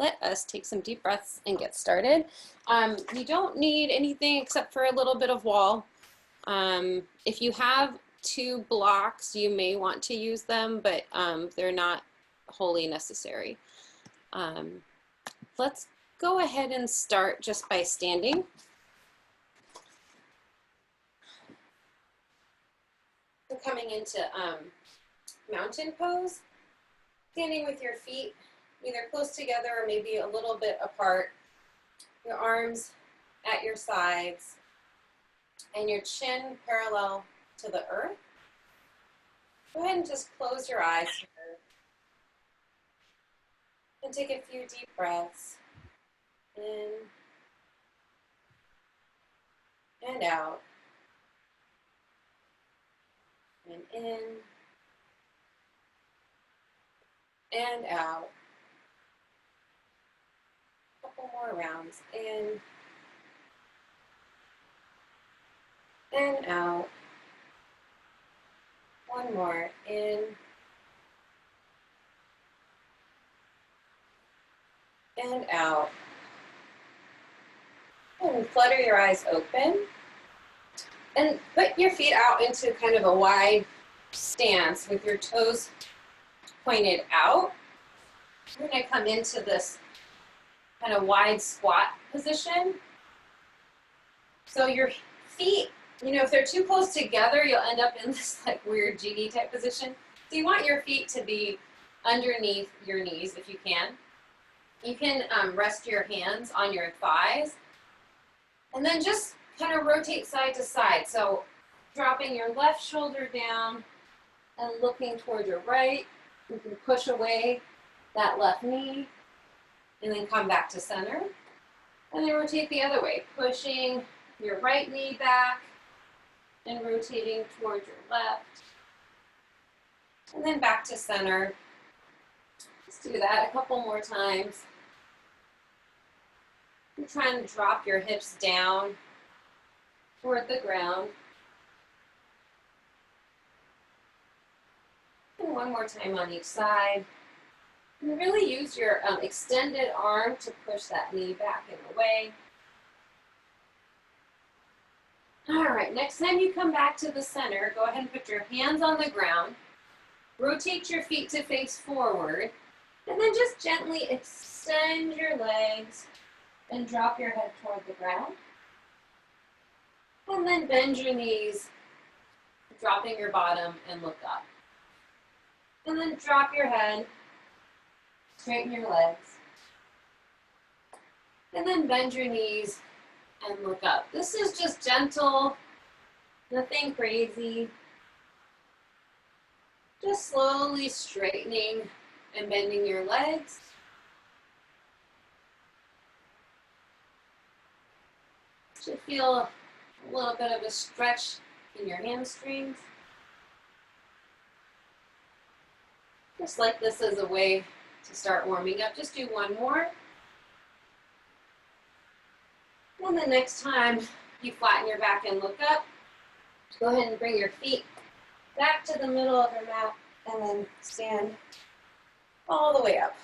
let us take some deep breaths and get started. You don't need anything except for a little bit of wall. If you have two blocks, you may want to use them, but they're not wholly necessary. Let's go ahead and start just by standing. So coming into mountain pose, standing with your feet either close together or maybe a little bit apart, your arms at your sides, and your chin parallel to the earth. Go ahead and just close your eyes here and take a few deep breaths in and out, and in and out. A couple more rounds, in and out. One more, in and out. And flutter your eyes open. And put your feet out into kind of a wide stance with your toes pointed out. We're going to come into this kind of wide squat position. So your feet, if they're too close together, you'll end up in this like weird genie type position. So you want your feet to be underneath your knees if you can. You can rest your hands on your thighs and then just kind of rotate side to side. So dropping your left shoulder down and looking toward your right. You can push away that left knee and then come back to center. And then rotate the other way, pushing your right knee back and rotating towards your left. And then back to center. Let's do that a couple more times. You're trying to drop your hips down toward the ground. And one more time on each side. And really use your extended arm to push that knee back and away. All right, next time you come back to the center, go ahead and put your hands on the ground. Rotate your feet to face forward. And then just gently extend your legs and drop your head toward the ground. And then bend your knees, dropping your bottom and look up. And then drop your head, straighten your legs. And then bend your knees and look up. This is just gentle, nothing crazy. Just slowly straightening and bending your legs. Should feel a little bit of a stretch in your hamstrings. Just like this as a way to start warming up. Just do one more. And the next time you flatten your back and look up, go ahead and bring your feet back to the middle of your mat and then stand all the way up.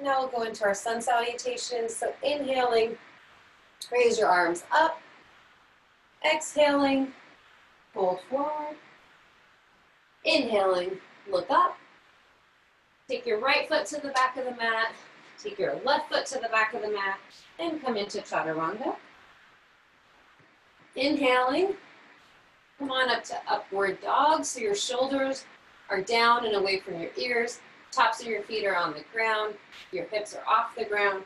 Now we'll go into our sun salutation. So inhaling, raise your arms up. Exhaling, fold forward. Inhaling, look up. Take your right foot to the back of the mat. Take your left foot to the back of the mat and come into chaturanga. Inhaling, come on up to upward dog. So your shoulders are down and away from your ears. Tops of your feet are on the ground. Your hips are off the ground.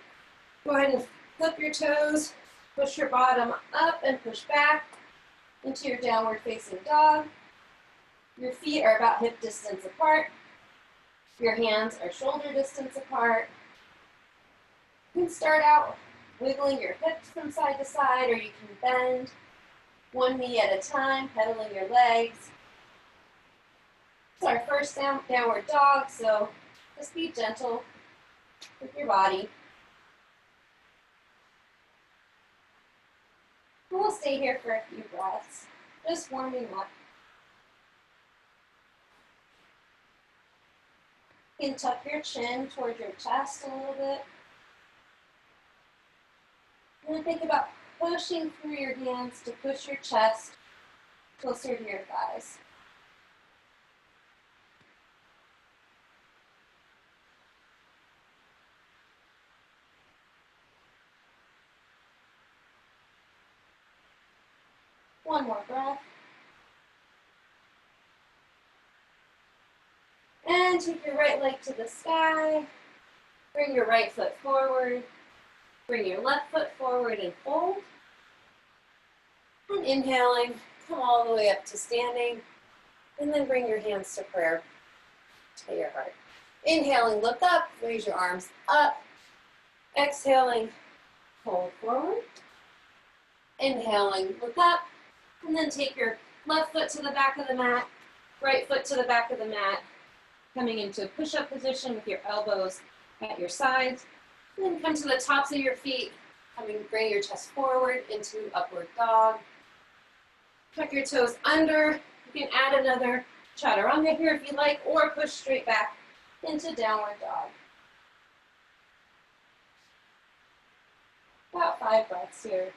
Go ahead and flip your toes. Push your bottom up and push back into your downward facing dog. Your feet are about hip distance apart. Your hands are shoulder distance apart. You can start out wiggling your hips from side to side, or you can bend one knee at a time, pedaling your legs. It's our first downward dog, so just be gentle with your body. And we'll stay here for a few breaths, just warming up. You can tuck your chin towards your chest a little bit. And then think about pushing through your hands to push your chest closer to your thighs. One more breath. And take your right leg to the sky. Bring your right foot forward. Bring your left foot forward and fold. And inhaling, come all the way up to standing. And then bring your hands to prayer to your heart. Inhaling, look up, raise your arms up. Exhaling, fold forward. Inhaling, look up. And then take your left foot to the back of the mat, right foot to the back of the mat, coming into a push-up position with your elbows at your sides. And then come to the tops of your feet, bring your chest forward into upward dog. Tuck your toes under. You can add another chaturanga here if you like, or push straight back into downward dog. About 5 breaths here.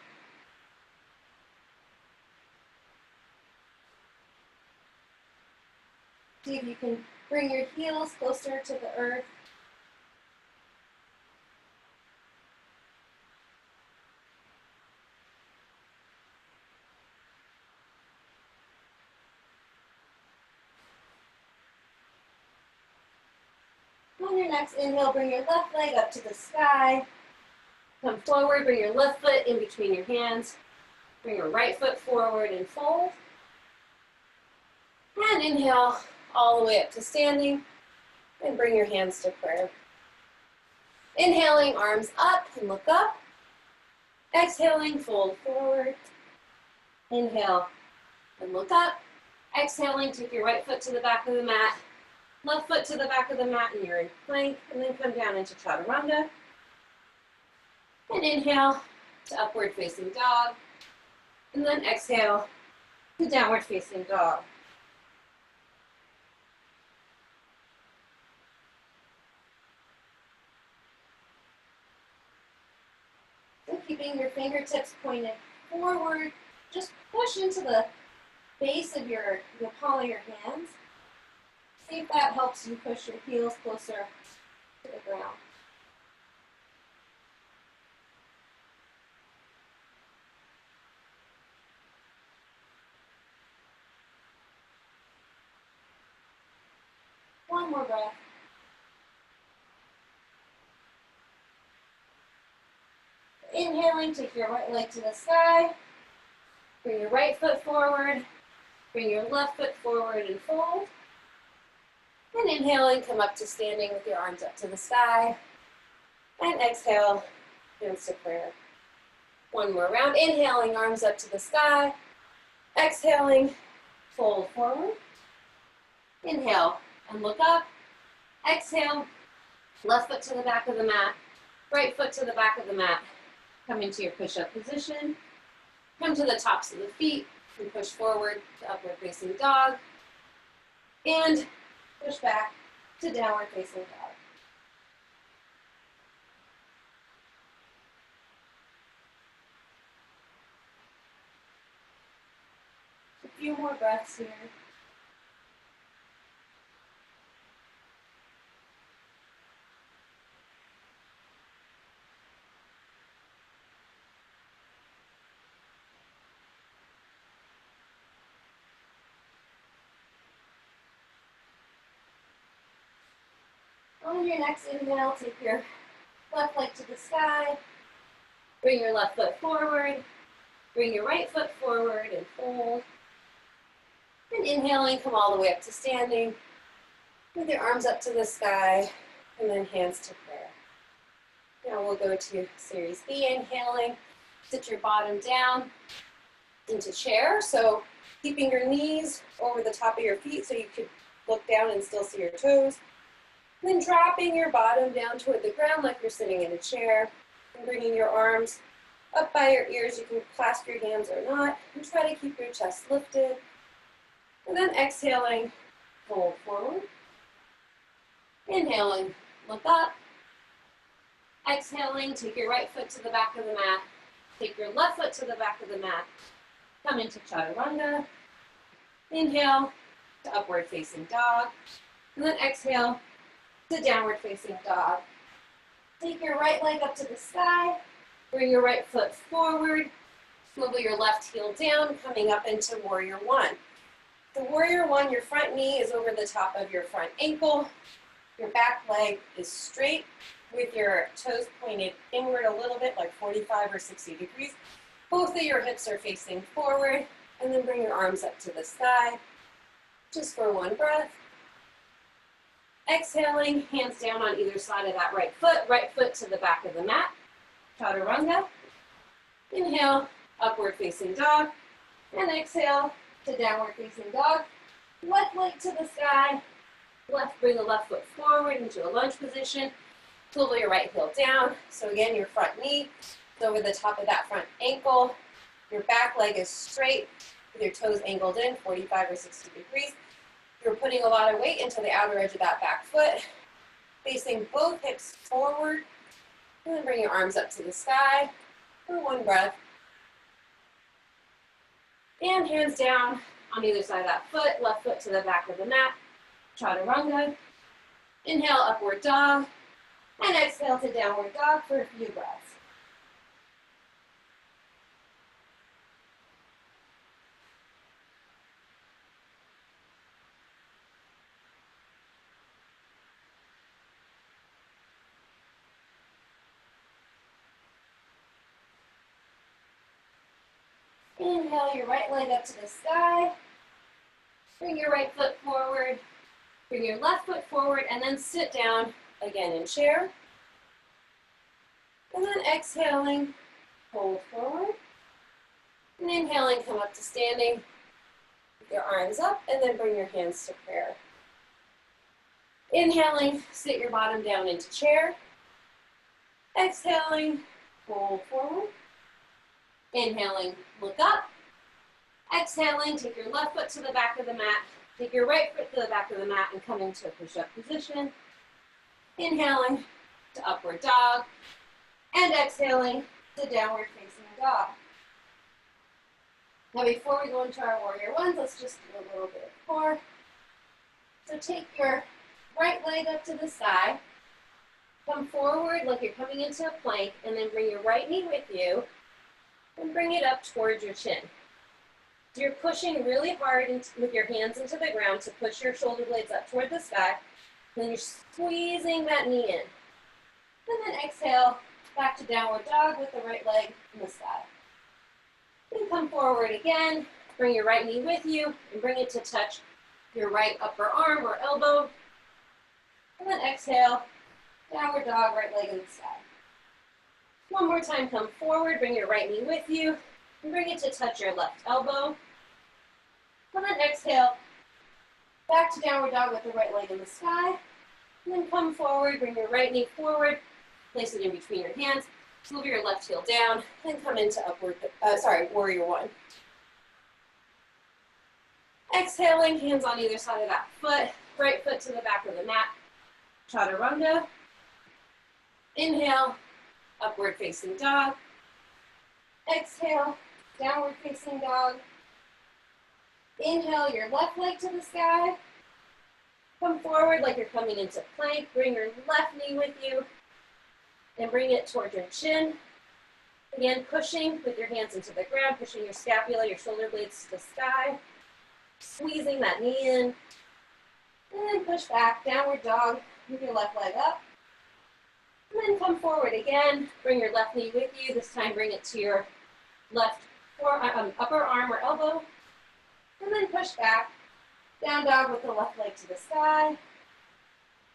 See if you can bring your heels closer to the earth. On your next inhale, bring your left leg up to the sky. Come forward, bring your left foot in between your hands. Bring your right foot forward and fold. And inhale all the way up to standing. And bring your hands to prayer. Inhaling, arms up and look up. Exhaling, fold forward. Inhale and look up. Exhaling, take your right foot to the back of the mat. Left foot to the back of the mat and you're in plank. And then come down into chaturanga. And inhale to upward facing dog. And then exhale to downward facing dog. So keeping your fingertips pointed forward, just push into the base of the palm of your hands. See if that helps you push your heels closer to the ground. One more breath. Inhaling, take your right leg to the sky. Bring your right foot forward. Bring your left foot forward and fold. And inhaling, come up to standing with your arms up to the sky. And exhale, hands to prayer. One more round. Inhaling, arms up to the sky. Exhaling, fold forward. Inhale and look up. Exhale, left foot to the back of the mat. Right foot to the back of the mat. Come into your push-up position. Come to the tops of the feet and push forward to upward facing dog. And push back to downward facing dog. A few more breaths here. On your next inhale, take your left leg to the sky. Bring your left foot forward. Bring your right foot forward and fold. And inhaling, come all the way up to standing. With your arms up to the sky, and then hands to prayer. Now we'll go to Series B, inhaling. Sit your bottom down into chair. So keeping your knees over the top of your feet so you could look down and still see your toes. Then dropping your bottom down toward the ground like you're sitting in a chair. And bringing your arms up by your ears. You can clasp your hands or not. And try to keep your chest lifted. And then exhaling, fold forward. Inhaling, look up. Exhaling, take your right foot to the back of the mat. Take your left foot to the back of the mat. Come into chaturanga. Inhale to upward facing dog. And then exhale to downward facing dog. Take your right leg up to the sky. Bring your right foot forward. Swivel your left heel down, coming up into warrior one. The warrior one, your front knee is over the top of your front ankle. Your back leg is straight with your toes pointed inward a little bit, like 45 or 60 degrees. Both of your hips are facing forward, and then bring your arms up to the sky, just for one breath. Exhaling, hands down on either side of that right foot to the back of the mat, chaturanga. Inhale, upward facing dog, and exhale to downward facing dog. Left leg to the sky, bring the left foot forward into a lunge position. Swivel your right heel down. So again, your front knee is over the top of that front ankle. Your back leg is straight with your toes angled in, 45 or 60 degrees. You're putting a lot of weight into the outer edge of that back foot, facing both hips forward. And then bring your arms up to the sky for one breath. And hands down on either side of that foot, left foot to the back of the mat, chaturanga. Inhale, upward dog, and exhale to downward dog for a few breaths. Inhale your right leg up to the sky. Bring your right foot forward. Bring your left foot forward and then sit down again in chair. And then exhaling, hold forward. And inhaling, come up to standing. With your arms up and then bring your hands to prayer. Inhaling, sit your bottom down into chair. Exhaling, hold forward. Inhaling, look up. Exhaling, take your left foot to the back of the mat. Take your right foot to the back of the mat and come into a push-up position. Inhaling to upward dog. And exhaling to downward facing dog. Now before we go into our warrior ones, let's just do a little bit of core. So take your right leg up to the sky. Come forward like you're coming into a plank, and then bring your right knee with you and bring it up towards your chin. So you're pushing really hard with your hands into the ground to push your shoulder blades up toward the sky. And then you're squeezing that knee in. And then exhale, back to downward dog with the right leg in the sky. Then come forward again, bring your right knee with you, and bring it to touch your right upper arm or elbow. And then exhale, downward dog, right leg in the sky. One more time, come forward, bring your right knee with you, and bring it to touch your left elbow. And then exhale, back to downward dog with the right leg in the sky. And then come forward, bring your right knee forward, place it in between your hands, move your left heel down, and come into warrior one. Exhaling, hands on either side of that foot, right foot to the back of the mat, chaturanga. Inhale, upward facing dog. Exhale, downward facing dog. Inhale your left leg to the sky. Come forward like you're coming into plank. Bring your left knee with you and bring it towards your chin. Again, pushing with your hands into the ground, pushing your scapula, your shoulder blades to the sky. Squeezing that knee in. And then push back, downward dog, with your left leg up. And then come forward again. Bring your left knee with you. This time bring it to your left upper arm or elbow. And then push back. Down dog with the left leg to the sky.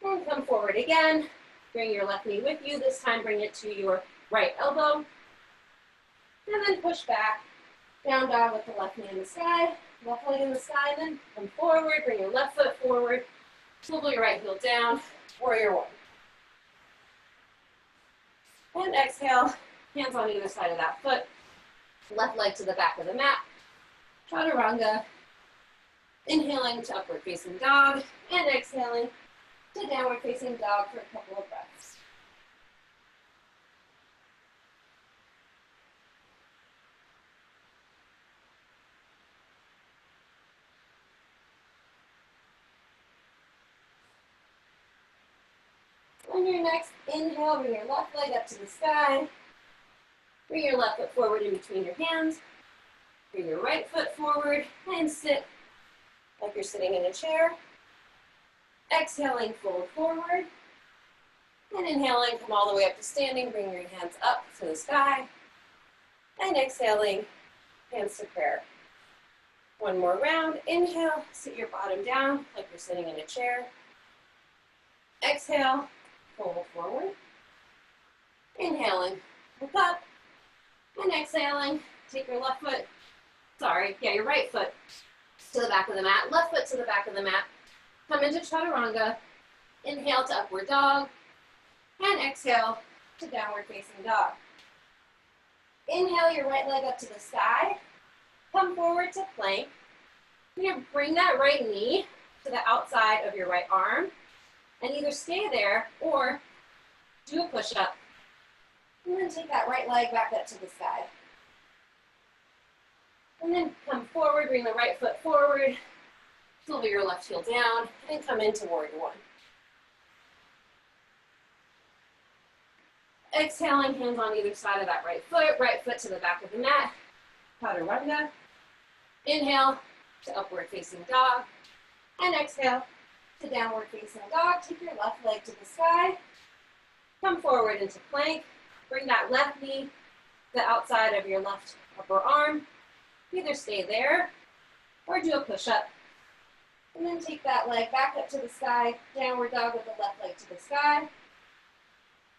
And come forward again. Bring your left knee with you. This time bring it to your right elbow. And then push back. Down dog with the left knee in the sky. Left leg in the sky. And then come forward. Bring your left foot forward. Swivel your right heel down. Warrior one. And exhale, hands on either side of that foot. Left leg to the back of the mat. Chaturanga. Inhaling to upward facing dog. And exhaling to downward facing dog for a couple of breaths. On your next inhale, bring your left leg up to the sky. Bring your left foot forward in between your hands. Bring your right foot forward and sit like you're sitting in a chair. Exhaling, fold forward. And inhaling, come all the way up to standing. Bring your hands up to the sky. And exhaling, hands to prayer. One more round. Inhale, sit your bottom down like you're sitting in a chair. Exhale, fold forward. Inhaling, look up. And exhaling, take your your right foot to the back of the mat, left foot to the back of the mat. Come into chaturanga. Inhale to upward dog. And exhale to downward facing dog. Inhale your right leg up to the sky. Come forward to plank. You're going to bring that right knee to the outside of your right arm and either stay there or do a push-up. And then take that right leg back up to the sky. And then come forward, bring the right foot forward, swivel your left heel down, and come into warrior one. Exhaling, hands on either side of that right foot to the back of the mat, chaturanga. Inhale to upward facing dog, and exhale to downward facing dog. Take your left leg to the sky, come forward into plank, bring that left knee to the outside of your left upper arm. Either stay there or do a push-up. And then take that leg back up to the sky, downward dog with the left leg to the sky.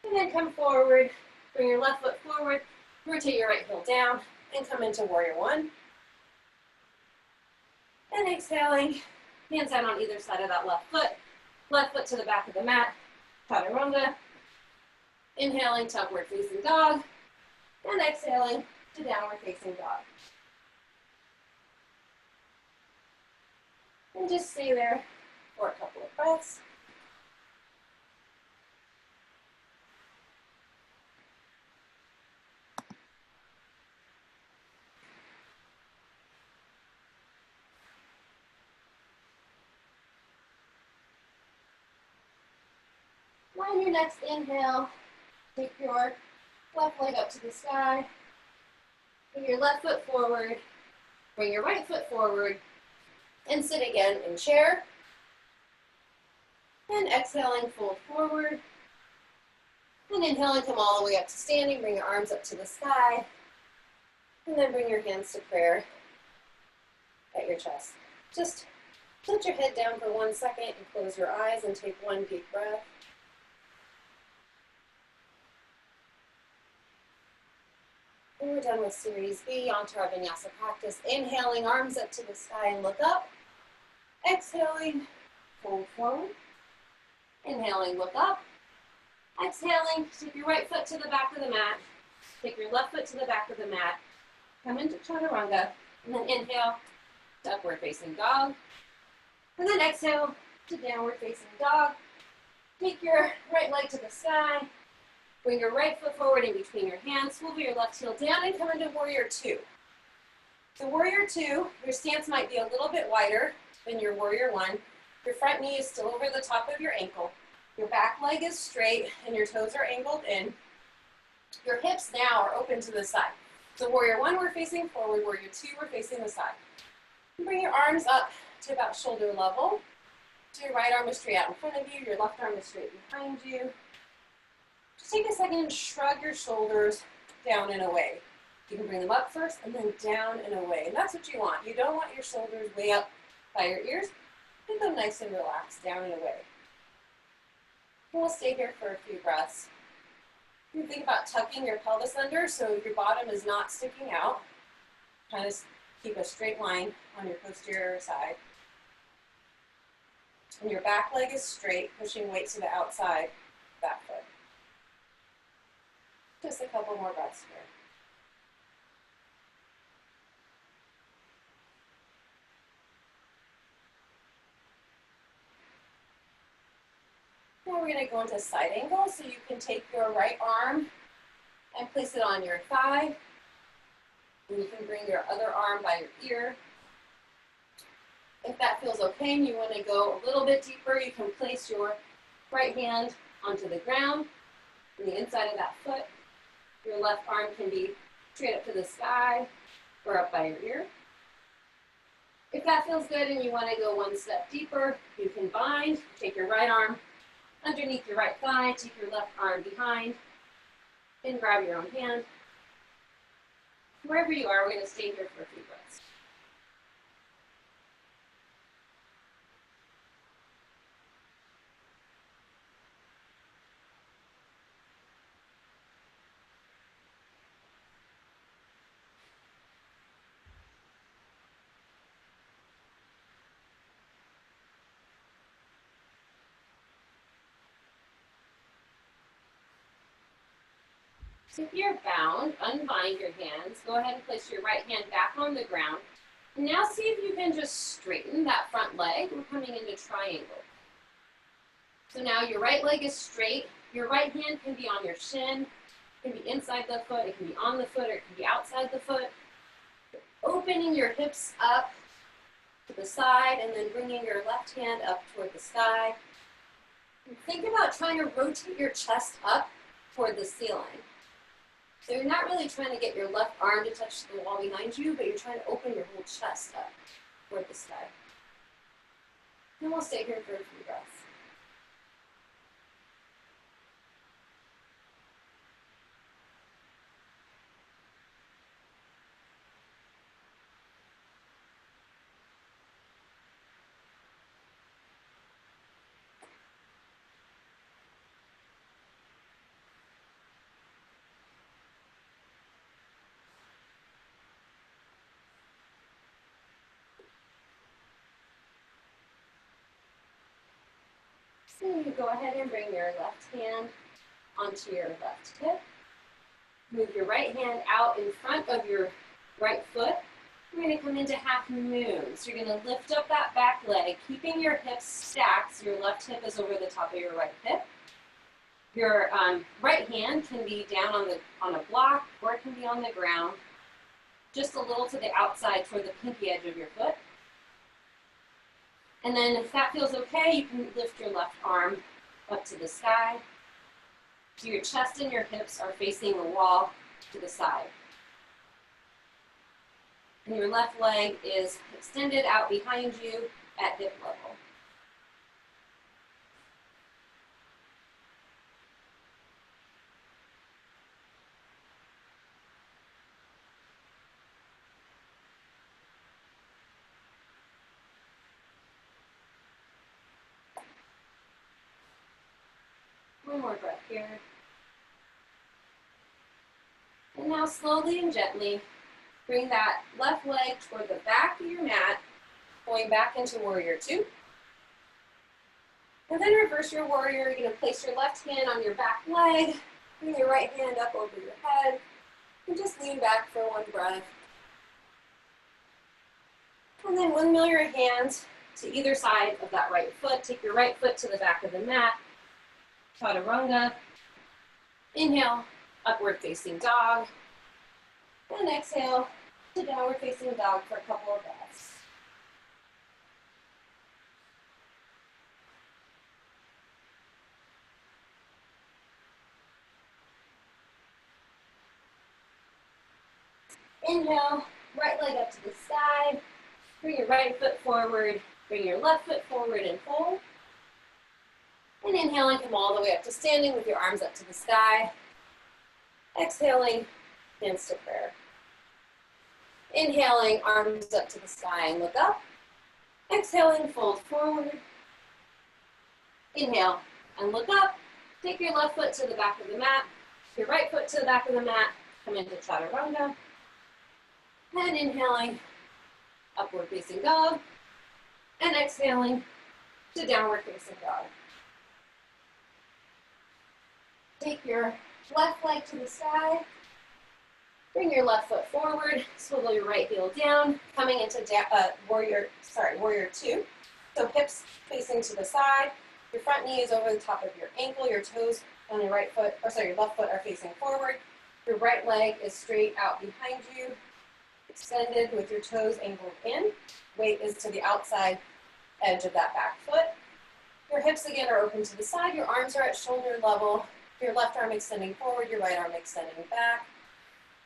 And then come forward, bring your left foot forward, rotate your right heel down, and come into warrior one. And exhaling, hands out on either side of that left foot to the back of the mat, chaturanga. Inhaling to upward facing dog, and exhaling to downward facing dog. And just stay there for a couple of breaths. On your next inhale, take your left leg up to the sky. Bring your left foot forward. Bring your right foot forward. And sit again in chair. And exhaling, fold forward. And inhaling, come all the way up to standing. Bring your arms up to the sky. And then bring your hands to prayer at your chest. Just tilt your head down for 1 second and close your eyes and take one deep breath. And we're done with Series B, onto our vinyasa practice. Inhaling, arms up to the sky and look up. Exhaling, fold forward. Inhaling, look up. Exhaling, take your right foot to the back of the mat. Take your left foot to the back of the mat. Come into chaturanga. And then inhale to upward facing dog. And then exhale to downward facing dog. Take your right leg to the sky. Bring your right foot forward in between your hands. Swivel your left heel down and come into warrior two. So warrior two, your stance might be a little bit wider than your warrior one. Your front knee is still over the top of your ankle. Your back leg is straight and your toes are angled in. Your hips now are open to the side. So warrior one, we're facing forward. Warrior two, we're facing the side. And bring your arms up to about shoulder level. So your right arm is straight out in front of you. Your left arm is straight behind you. Just take a second and shrug your shoulders down and away. You can bring them up first and then down and away. And that's what you want. You don't want your shoulders way up by your ears. Keep them nice and relaxed, down and away. And we'll stay here for a few breaths. You think about tucking your pelvis under so your bottom is not sticking out. Kind of keep a straight line on your posterior side. And your back leg is straight, pushing weight to the outside back foot. Just a couple more breaths here. we're going to go into side angle, so you can take your right arm and place it on your thigh. And you can bring your other arm by your ear. If that feels okay and you want to go a little bit deeper, you can place your right hand onto the ground on the inside of that foot. Your left arm can be straight up to the sky or up by your ear. If that feels good and you want to go one step deeper, you can bind. Take your right arm underneath your right thigh, take your left arm behind, and grab your own hand. Wherever you are, we're going to stay here for a few breaths. So if you're bound, unbind your hands. Go ahead and place your right hand back on the ground. And now see if you can just straighten that front leg. We're coming into triangle. So now your right leg is straight. Your right hand can be on your shin. It can be inside the foot. It can be on the foot, or it can be outside the foot. Opening your hips up to the side and then bringing your left hand up toward the sky. And think about trying to rotate your chest up toward the ceiling. So you're not really trying to get your left arm to touch the wall behind you, but you're trying to open your whole chest up toward the sky. And we'll stay here for a few breaths. So you go ahead and bring your left hand onto your left hip. Move your right hand out in front of your right foot. We're going to come into half moon. So you're going to lift up that back leg, keeping your hips stacked. So your left hip is over the top of your right hip. Your right hand can be down on a block, or it can be on the ground, just a little to the outside toward the pinky edge of your foot. And then if that feels okay, you can lift your left arm up to the sky. So your chest and your hips are facing the wall to the side. And your left leg is extended out behind you at hip level. One more breath here. And now slowly and gently, bring that left leg toward the back of your mat, going back into warrior two. And then reverse your warrior. You're going to place your left hand on your back leg, bring your right hand up over your head, and just lean back for one breath. And then windmill your hands to either side of that right foot. Take your right foot to the back of the mat. Chaturanga. Inhale, upward facing dog. And exhale to downward facing dog for a couple of breaths. Inhale, right leg up to the sky. Bring your right foot forward. Bring your left foot forward and fold. And inhaling, come all the way up to standing with your arms up to the sky. Exhaling, hands to prayer. Inhaling, arms up to the sky and look up. Exhaling, fold forward. Inhale and look up. Take your left foot to the back of the mat. Your right foot to the back of the mat. Come into Chaturanga. And inhaling, upward facing dog. And exhaling to downward facing dog. Take your left leg to the sky. Bring your left foot forward. Swivel your right heel down. Coming into warrior two. So hips facing to the side. Your front knee is over the top of your ankle. Your toes on your right foot, or sorry, your left foot are facing forward. Your right leg is straight out behind you, extended with your toes angled in. Weight is to the outside edge of that back foot. Your hips again are open to the side. Your arms are at shoulder level. Your left arm extending forward, your right arm extending back.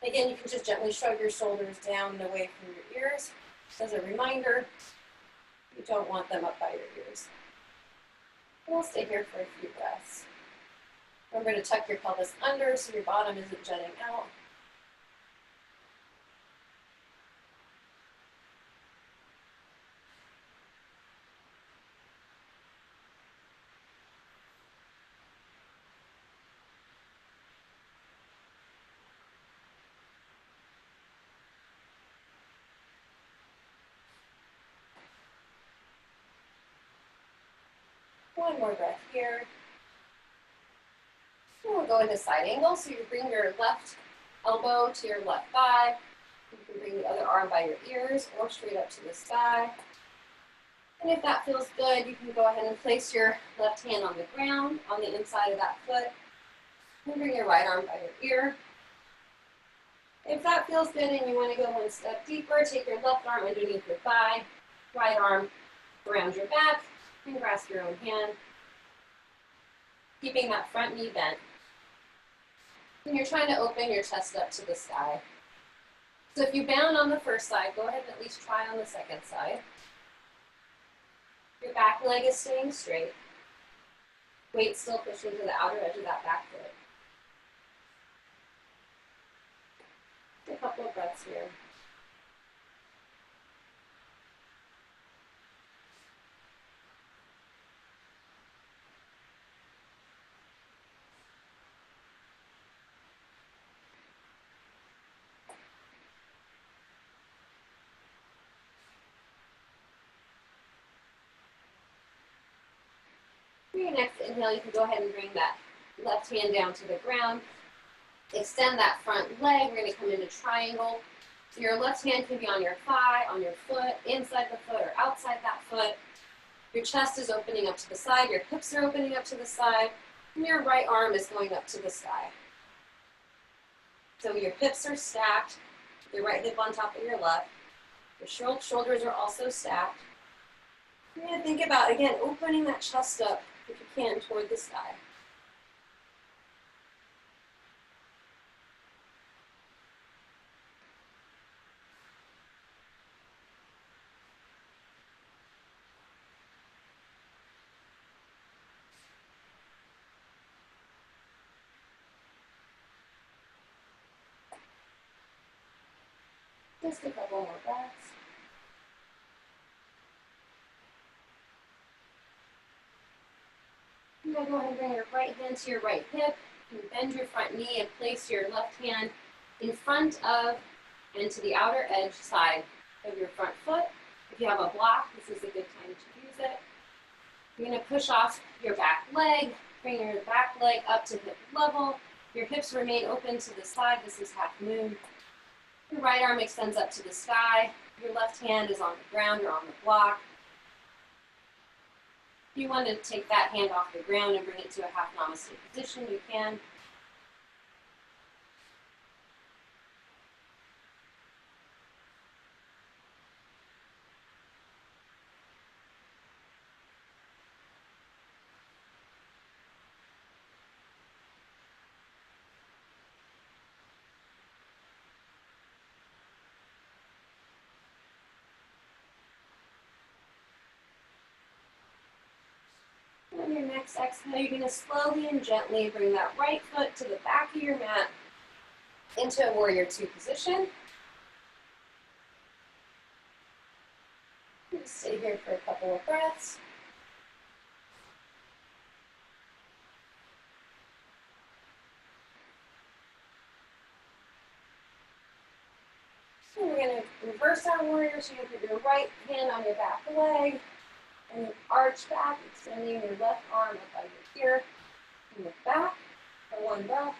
Again, you can just gently shrug your shoulders down and away from your ears. Just as a reminder, you don't want them up by your ears. And we'll stay here for a few breaths. Remember to tuck your pelvis under so your bottom isn't jutting out. One more breath here. And we'll go into side angle. So you bring your left elbow to your left thigh. You can bring the other arm by your ears or straight up to the sky. And if that feels good, you can go ahead and place your left hand on the ground on the inside of that foot. And bring your right arm by your ear. If that feels good and you want to go one step deeper, take your left arm underneath your thigh, right arm around your back, and grasp your own hand, keeping that front knee bent. And you're trying to open your chest up to the sky. So if you bound on the first side, go ahead and at least try on the second side. Your back leg is staying straight. Weight still pushing to the outer edge of that back foot. A couple of breaths here. For your next inhale, you can go ahead and bring that left hand down to the ground. Extend that front leg. We're going to come into triangle. So your left hand can be on your thigh, on your foot, inside the foot, or outside that foot. Your chest is opening up to the side. Your hips are opening up to the side. And your right arm is going up to the sky. So your hips are stacked. Your right hip on top of your left. Your shoulders are also stacked. You're going to think about, again, opening that chest up, if you can, toward the sky. Just a couple more breaths. You're going to go ahead and bring your right hand to your right hip. And bend your front knee and place your left hand in front of and to the outer edge side of your front foot. If you have a block, this is a good time to use it. You're going to push off your back leg, bring your back leg up to hip level. Your hips remain open to the side. This is half moon. Your right arm extends up to the sky. Your left hand is on the ground or on the block. If you want to take that hand off the ground and bring it to a half namaste position, you can. On your next exhale, you're going to slowly and gently bring that right foot to the back of your mat into a warrior two position. Just stay here for a couple of breaths. So we're going to reverse our warrior. So you put your right hand on your back leg. And you arch back, extending your left arm up by your ear. And look back for one breath.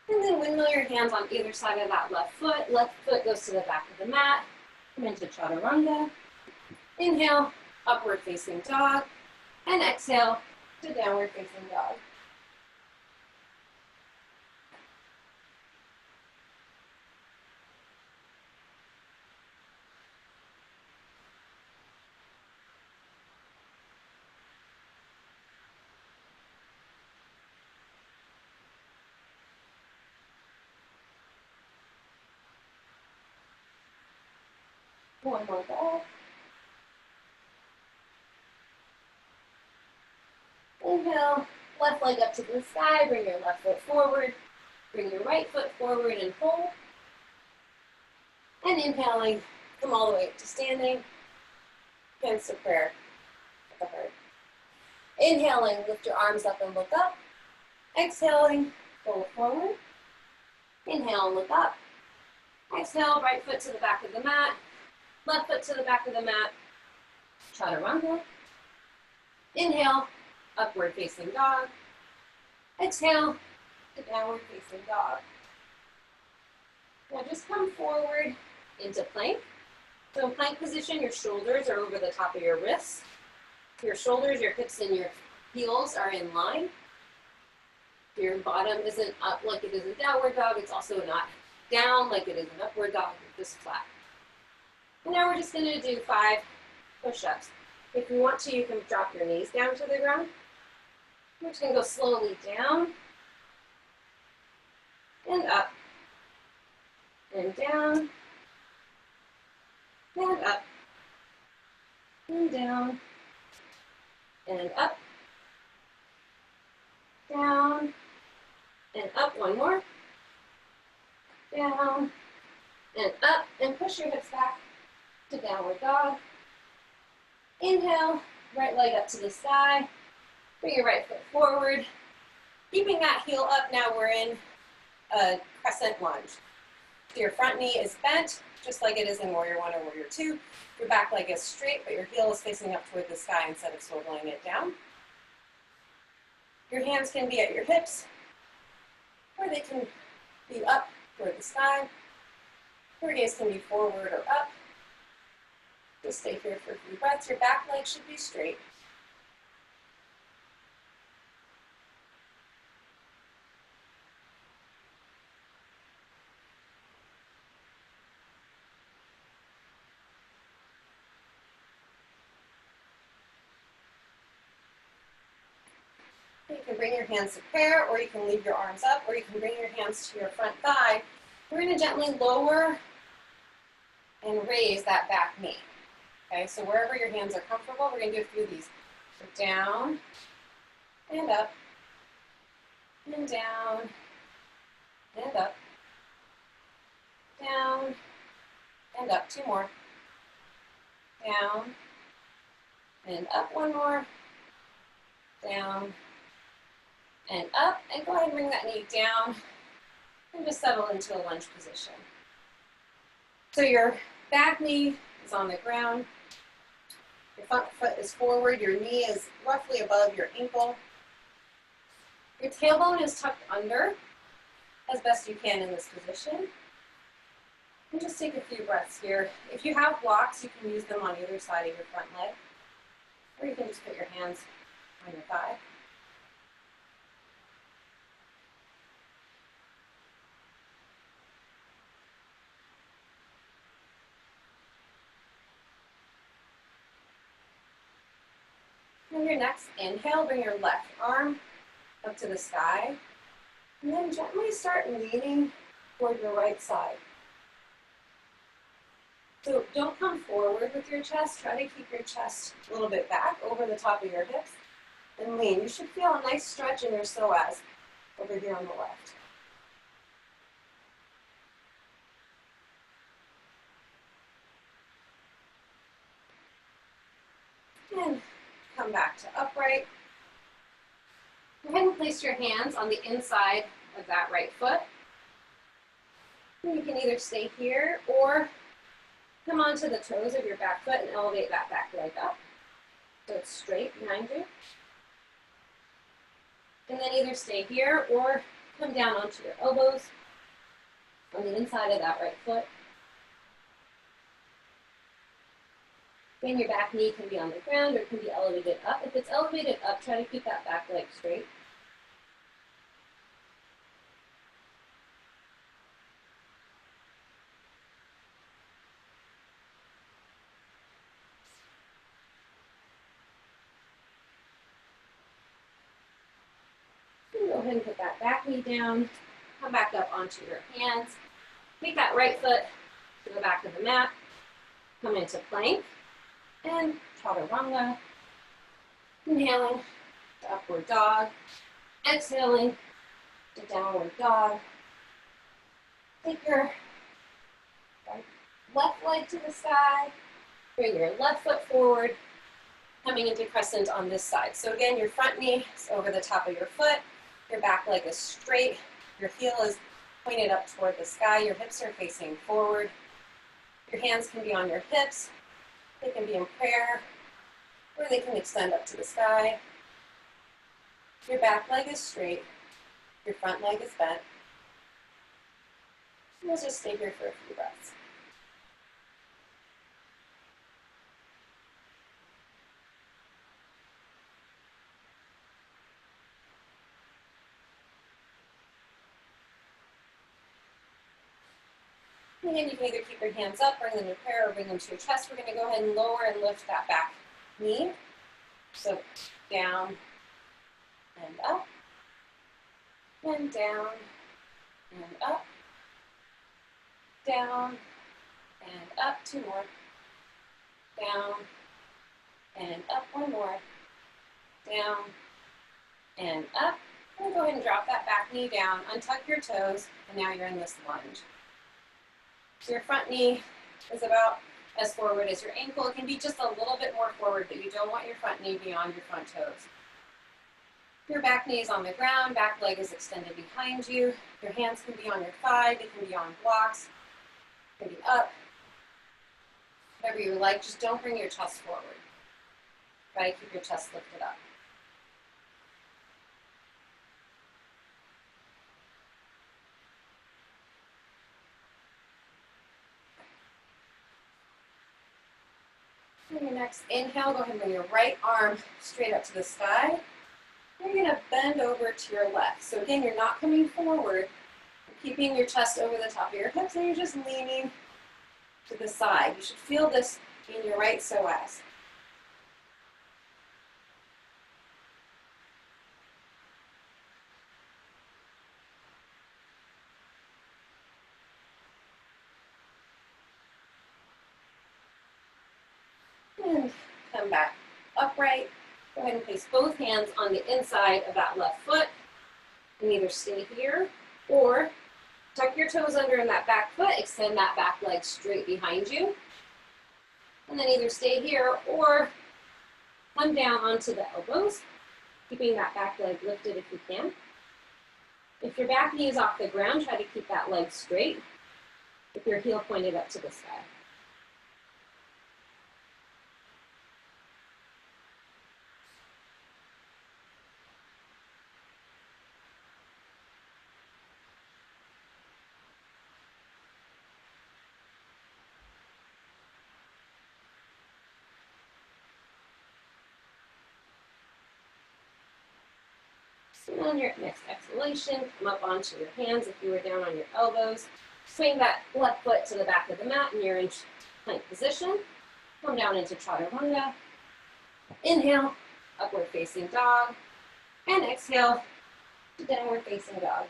And then windmill your hands on either side of that left foot. Left foot goes to the back of the mat. Come into chaturanga. Inhale, upward facing dog. And exhale to downward facing dog. One more breath. Inhale, left leg up to the sky, bring your left foot forward, bring your right foot forward and hold. And inhaling, come all the way up to standing, hands to prayer at the heart. Inhaling, lift your arms up and look up. Exhaling, fold forward. Inhale and look up. Exhale, right foot to the back of the mat, left foot to the back of the mat, chaturanga. Inhale, upward facing dog. Exhale, to downward facing dog. Now just come forward into plank. So in plank position, your shoulders are over the top of your wrists. Your shoulders, your hips, and your heels are in line. Your bottom isn't up like it is a downward dog. It's also not down like it is an upward dog. You're just flat. And now we're just going to do 5 push-ups. If you want to, you can drop your knees down to the ground. We're just going to go slowly down and up and down and up and down and up, down and up. One more. Down and up, and push your hips back to downward dog. Inhale, right leg up to the sky. Bring your right foot forward. Keeping that heel up, now we're in a crescent lunge. So your front knee is bent, just like it is in Warrior 1 or Warrior 2. Your back leg is straight, but your heel is facing up toward the sky instead of swiveling it down. Your hands can be at your hips, or they can be up toward the sky. Your gaze can be forward or up. Just stay here for a few breaths. Your back leg should be straight. You can bring your hands to prayer, or you can leave your arms up, or you can bring your hands to your front thigh. We're going to gently lower and raise that back knee. Okay, so wherever your hands are comfortable, we're going to do a few of these. So down and up and down and up, down and up. 2 more. Down and up. 1 more. Down and up. And go ahead and bring that knee down and just settle into a lunge position. So your back knee is on the ground. Your front foot is forward. Your knee is roughly above your ankle. Your tailbone is tucked under as best you can in this position. And just take a few breaths here. If you have blocks, you can use them on either side of your front leg. Or you can just put your hands on your thigh. And your next inhale, bring your left arm up to the sky. And then gently start leaning toward your right side. So don't come forward with your chest. Try to keep your chest a little bit back over the top of your hips and lean. You should feel a nice stretch in your psoas over here on the left. And come back to upright. Go ahead and place your hands on the inside of that right foot. And you can either stay here or come onto the toes of your back foot and elevate that back leg up so it's straight behind you. And then either stay here or come down onto your elbows on the inside of that right foot. Again, your back knee can be on the ground or it can be elevated up. If it's elevated up, try to keep that back leg straight. Go ahead and put that back knee down. Come back up onto your hands. Take that right foot to the back of the mat. Come into plank and chaturanga. Inhaling to upward dog. Exhaling to downward dog. Take your left leg to the sky. Bring your left foot forward. Coming into crescent on this side. So again, your front knee is over the top of your foot. Your back leg is straight. Your heel is pointed up toward the sky. Your hips are facing forward. Your hands can be on your hips. They can be in prayer, or they can extend up to the sky. Your back leg is straight. Your front leg is bent. We'll just stay here for a few breaths. Again, you can either keep your hands up, bring them to prayer, or bring them to your chest. We're going to go ahead and lower and lift that back knee. So down and up, and down and up, down and up. Two more. Down and up. One more. Down and up. And go ahead and drop that back knee down. Untuck your toes, and now you're in this lunge. So your front knee is about as forward as your ankle. It can be just a little bit more forward, but you don't want your front knee beyond your front toes. Your back knee is on the ground, back leg is extended behind you. Your hands can be on your thigh, they can be on blocks, they can be up, whatever you like. Just don't bring your chest forward. Try to keep your chest lifted up. On your next inhale, go ahead and bring your right arm straight up to the sky. You're going to bend over to your left. So again, you're not coming forward. You're keeping your chest over the top of your hips, and you're just leaning to the side. You should feel this in your right psoas. And come back upright. Go ahead and place both hands on the inside of that left foot. And either stay here or tuck your toes under in that back foot, extend that back leg straight behind you. And then either stay here or come down onto the elbows, keeping that back leg lifted if you can. If your back knee is off the ground, try to keep that leg straight with your heel pointed up to the sky. So on your next exhalation, come up onto your hands if you were down on your elbows. Swing that left foot to the back of the mat and you're in plank position. Come down into chaturanga. Inhale, upward facing dog. And exhale to downward facing dog.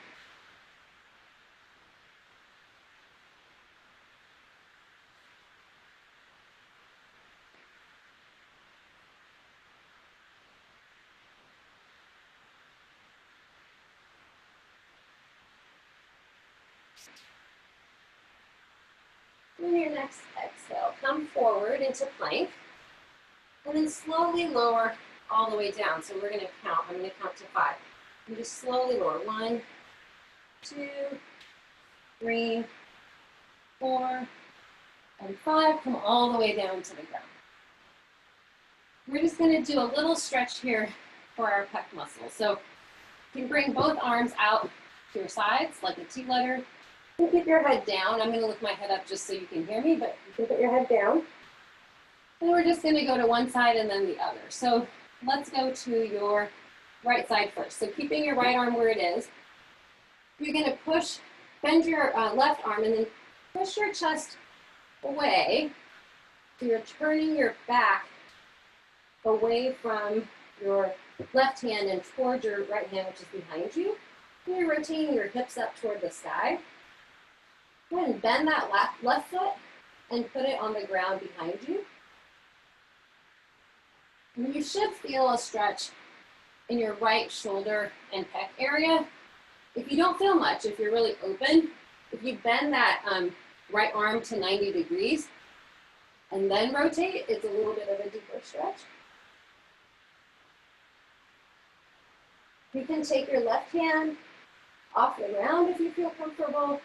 On your next exhale, come forward into plank, and then slowly lower all the way down. So we're going to count. I'm going to count to 5. And just slowly lower. 1, 2, 3, 4, and 5. Come all the way down to the ground. We're just going to do a little stretch here for our pec muscles. So you can bring both arms out to your sides like a T letter. You can keep your head down. I'm going to lift my head up just so you can hear me, but you can put your head down. Then we're just going to go to one side and then the other. So let's go to your right side first. So keeping your right arm where it is, you're going to push, bend your left arm and then push your chest away. So you're turning your back away from your left hand and towards your right hand, which is behind you. And you're rotating your hips up toward the sky. Go ahead and bend that left foot and put it on the ground behind you. And you should feel a stretch in your right shoulder and pec area. If you don't feel much, if you're really open, if you bend that right arm to 90 degrees and then rotate, it's a little bit of a deeper stretch. You can take your left hand off the ground if you feel comfortable,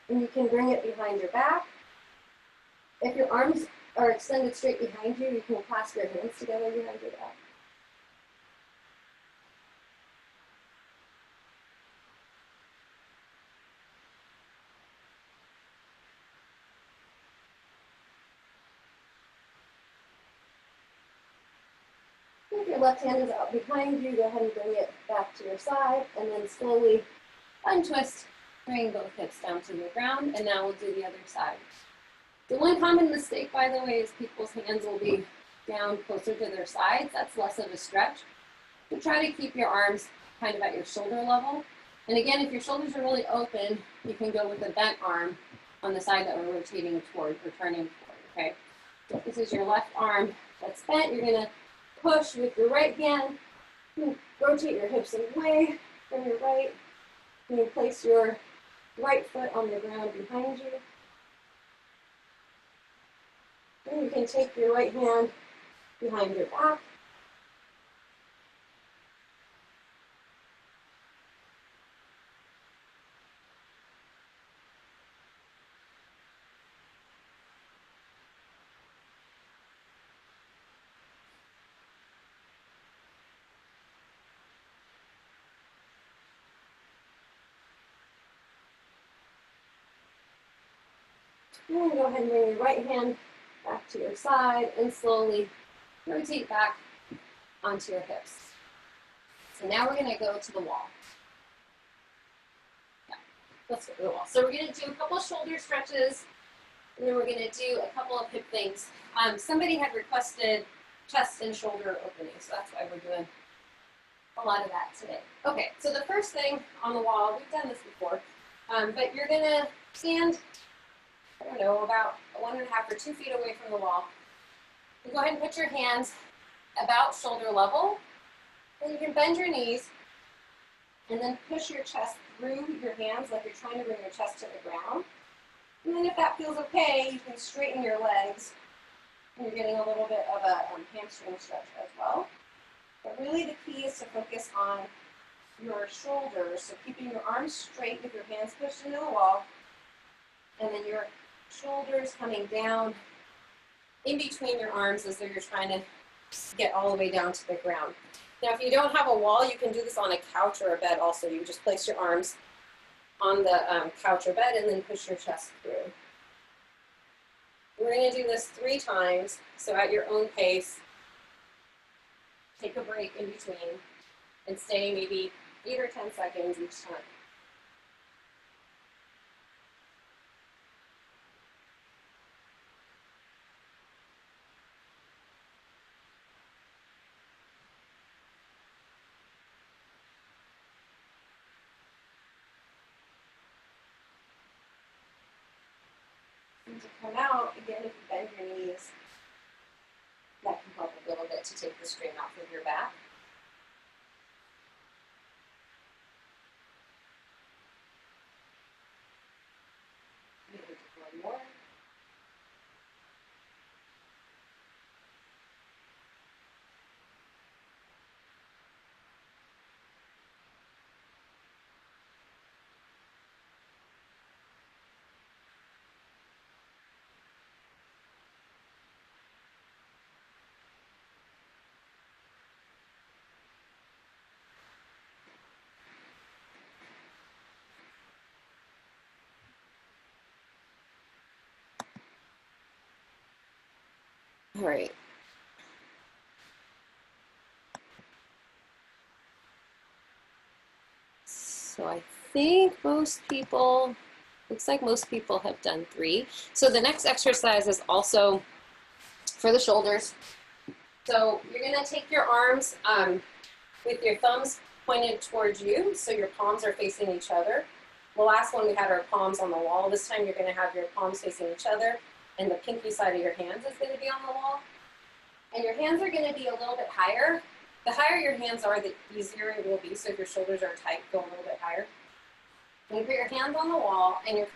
and you can bring it behind your back. If your arms are extended straight behind you, you can clasp your hands together behind your back. If your left hand is out behind you, go ahead and bring it back to your side, and then slowly untwist, bring both hips down to the ground, and now we'll do the other side. The one common mistake, by the way, is people's hands will be down closer to their sides. That's less of a stretch. So try to keep your arms kind of at your shoulder level. And again, if your shoulders are really open, you can go with a bent arm on the side that we're rotating toward or turning toward, okay? So if this is your left arm that's bent, you're gonna push with your right hand, rotate your hips away from your right, and you place your right foot on the ground behind you. Then you can take your right hand behind your back. And go ahead and bring your right hand back to your side and slowly rotate back onto your hips. So now we're going to go to the wall. Yeah, let's go to the wall. So we're going to do a couple of shoulder stretches, and then we're going to do a couple of hip things. Somebody had requested chest and shoulder opening, so that's why we're doing a lot of that today. Okay, so the first thing on the wall, we've done this before, but you're going to stand, I don't know, about 1.5 or 2 feet away from the wall. You go ahead and put your hands about shoulder level. Then you can bend your knees and then push your chest through your hands like you're trying to bring your chest to the ground. And then if that feels okay, you can straighten your legs. And you're getting a little bit of a hamstring stretch as well. But really the key is to focus on your shoulders. So keeping your arms straight with your hands pushed into the wall. And then your shoulders coming down in between your arms as though you're trying to get all the way down to the ground. Now, if you don't have a wall, you can do this on a couch or a bed also. You just place your arms on the couch or bed and then push your chest through. We're going to do this 3 times, so at your own pace. Take a break in between and stay maybe 8 or 10 seconds each time. To come out, again, if you bend your knees, that can help a little bit to take the strain off of your back. Maybe one more. All right. So I think most people, looks like most people have done 3. So the next exercise is also for the shoulders. So you're gonna take your arms with your thumbs pointed towards you, so your palms are facing each other. The last one we had our palms on the wall. This time you're gonna have your palms facing each other, and the pinky side of your hands is gonna be on the wall. And your hands are gonna be a little bit higher. The higher your hands are, the easier it will be. So if your shoulders are tight, go a little bit higher. And you put your hands on the wall, and your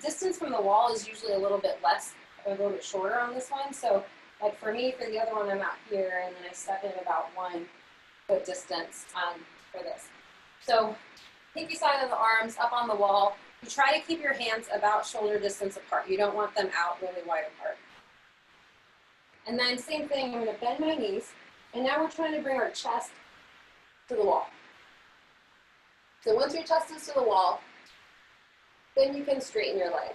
distance from the wall is usually a little bit less, a little bit shorter on this one. So like for me, for the other one, I'm out here, and then I step in about 1 foot distance for this. So pinky side of the arms up on the wall. You try to keep your hands about shoulder distance apart. You don't want them out really wide apart. And then same thing, I'm going to bend my knees. And now we're trying to bring our chest to the wall. So once your chest is to the wall, then you can straighten your legs.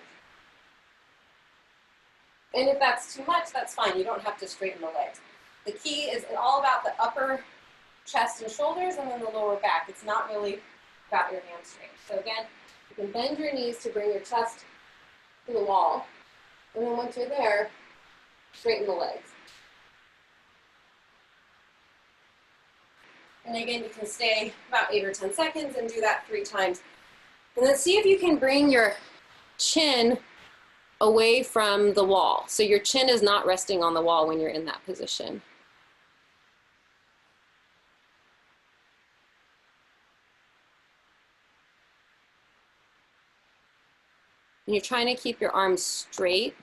And if that's too much, that's fine. You don't have to straighten the legs. The key is all about the upper chest and shoulders and then the lower back. It's not really about your hamstring. So again, you can bend your knees to bring your chest to the wall. And then once you're there, straighten the legs. And again, you can stay about 8 or 10 seconds and do that 3 times. And then see if you can bring your chin away from the wall. So your chin is not resting on the wall when you're in that position. And you're trying to keep your arms straight,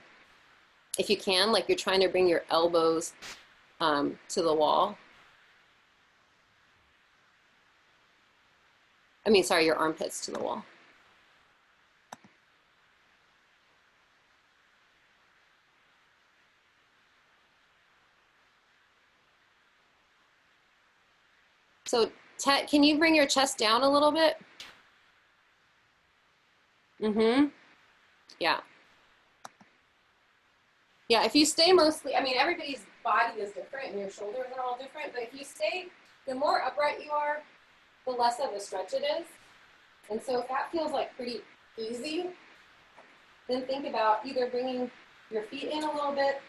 if you can, like you're trying to bring your elbows to the wall. I mean, sorry, your armpits to the wall. So, Ted, can you bring your chest down a little bit? Yeah. Yeah, if you stay mostly, I mean, everybody's body is different and your shoulders are all different, but if you stay, the more upright you are, the less of a stretch it is. And so if that feels like pretty easy, then think about either bringing your feet in a little bit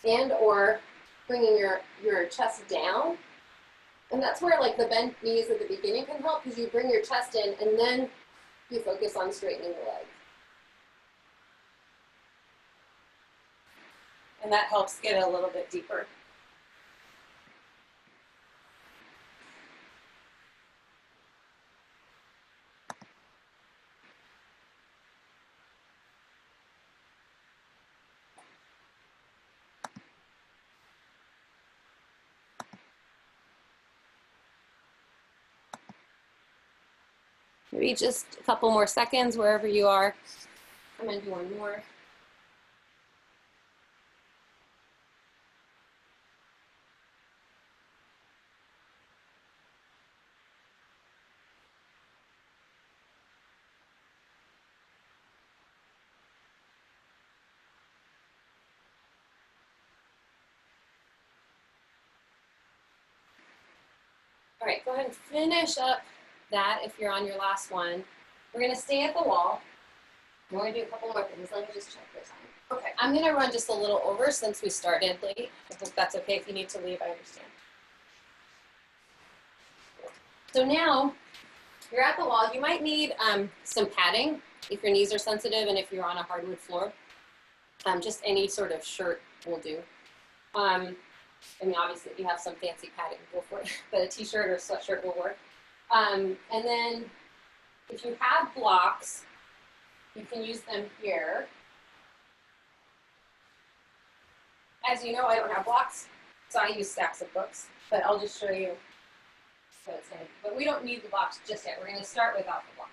and or bringing your chest down. And that's where like the bent knees at the beginning can help, because you bring your chest in and then you focus on straightening the legs. And that helps get a little bit deeper. Maybe just a couple more seconds wherever you are. I'm going to do one more. All right, go ahead and finish up that if you're on your last one. We're going to stay at the wall. We're going to do a couple more things. Let me just check the time. Okay, I'm going to run just a little over since we started late. I hope that's okay. If you need to leave, I understand. So now you're at the wall. You might need some padding if your knees are sensitive and if you're on a hardwood floor. Just any sort of shirt will do. I mean, obviously, if you have some fancy padding, go for it. But a t-shirt or sweatshirt will work. And then if you have blocks, you can use them here. As you know, I don't have blocks, so I use stacks of books. But I'll just show you what it's going to be. But we don't need the blocks just yet. We're going to start without the blocks.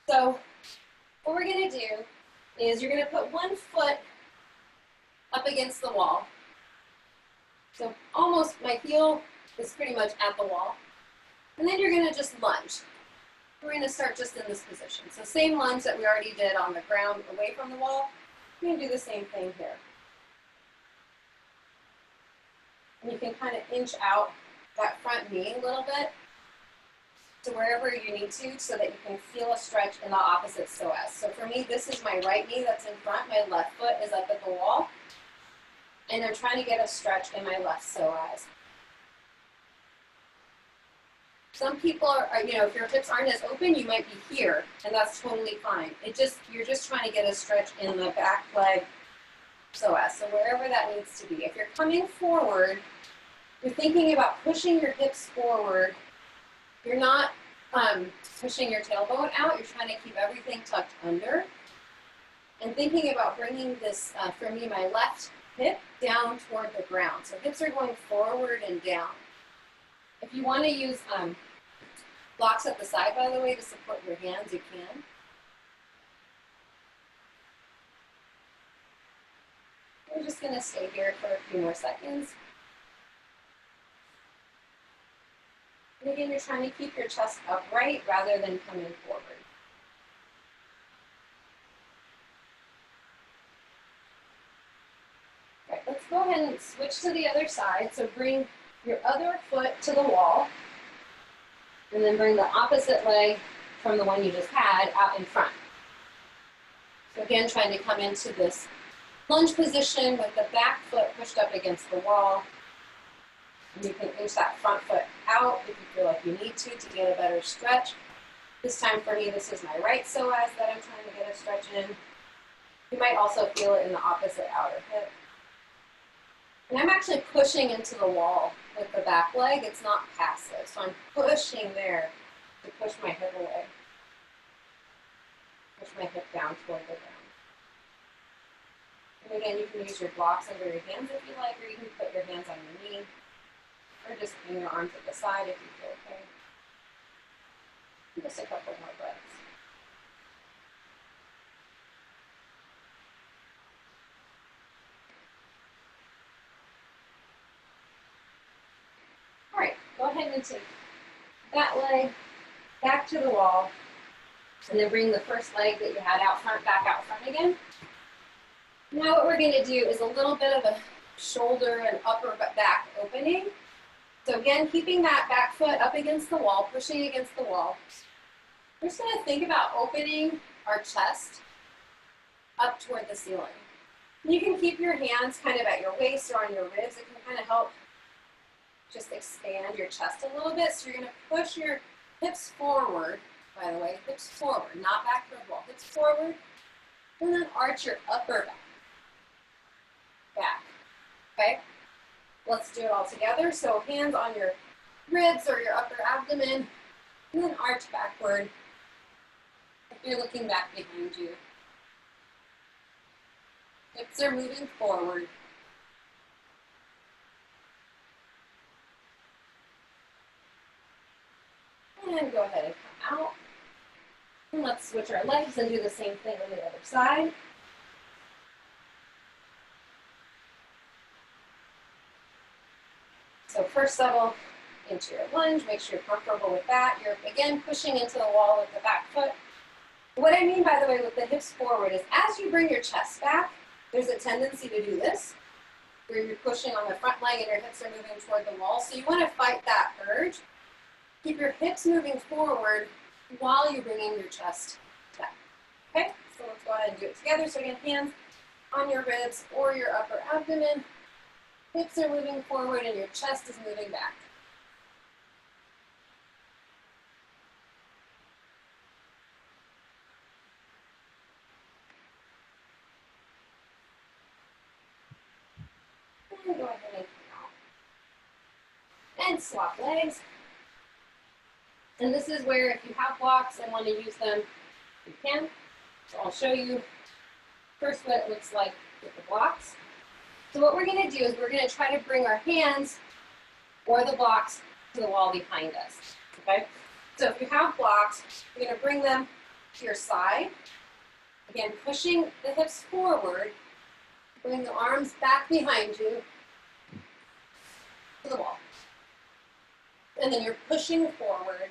So what we're going to do is you're going to put one foot up against the wall. So almost my heel is pretty much at the wall. And then you're going to just lunge. We're going to start just in this position. So same lunge that we already did on the ground away from the wall. We're going to do the same thing here. And you can kind of inch out that front knee a little bit to wherever you need to so that you can feel a stretch in the opposite psoas. So for me, this is my right knee that's in front. My left foot is up at the wall. And I'm trying to get a stretch in my left psoas. Some people are, if your hips aren't as open, you might be here, and that's totally fine. You're just trying to get a stretch in the back leg psoas, so wherever that needs to be. If you're coming forward, you're thinking about pushing your hips forward. You're not pushing your tailbone out. You're trying to keep everything tucked under. And thinking about bringing this, for me, my left hip down toward the ground. So hips are going forward and down. If you want to use blocks at the side, by the way, to support your hands, you can. We're just going to stay here for a few more seconds. And again, you're trying to keep your chest upright rather than coming forward. All right, let's go ahead and switch to the other side. So bring your other foot to the wall, and then bring the opposite leg from the one you just had out in front. So again, trying to come into this lunge position with the back foot pushed up against the wall. And you can inch that front foot out if you feel like you need to get a better stretch. This time for me, this is my right psoas that I'm trying to get a stretch in. You might also feel it in the opposite outer hip. And I'm actually pushing into the wall with the back leg. It's not passive. So I'm pushing there to push my hip away. Push my hip down toward the ground. And again, you can use your blocks under your hands if you like, or you can put your hands on your knee, or just bring your arms at the side if you feel okay. Just a couple more breaths. All right, go ahead and take that leg back to the wall, and then bring the first leg that you had out front back out front again. Now what we're going to do is a little bit of a shoulder and upper back opening. So again, keeping that back foot up against the wall, pushing against the wall. We're just going to think about opening our chest up toward the ceiling. You can keep your hands kind of at your waist or on your ribs. It can kind of help just expand your chest a little bit. So you're going to push your hips forward, by the way, hips forward, not back toward the wall, hips forward, and then arch your upper back. Okay? Let's do it all together. So hands on your ribs or your upper abdomen, and then arch backward. If you're looking back behind you. Hips are moving forward. And go ahead and come out. And let's switch our legs and do the same thing on the other side. So first settle into your lunge. Make sure you're comfortable with that. You're, again, pushing into the wall with the back foot. What I mean, by the way, with the hips forward is as you bring your chest back, there's a tendency to do this, where you're pushing on the front leg and your hips are moving toward the wall. So you want to fight that urge. Keep your hips moving forward while you're bringing your chest back. Okay, so let's go ahead and do it together. So again, hands on your ribs or your upper abdomen. Hips are moving forward and your chest is moving back. And go ahead and come out. And swap legs. And this is where if you have blocks and want to use them, you can. So I'll show you first what it looks like with the blocks. So what we're going to do is we're going to try to bring our hands or the blocks to the wall behind us. Okay? So if you have blocks, you're going to bring them to your side. Again, pushing the hips forward. Bring the arms back behind you to the wall. And then you're pushing forward.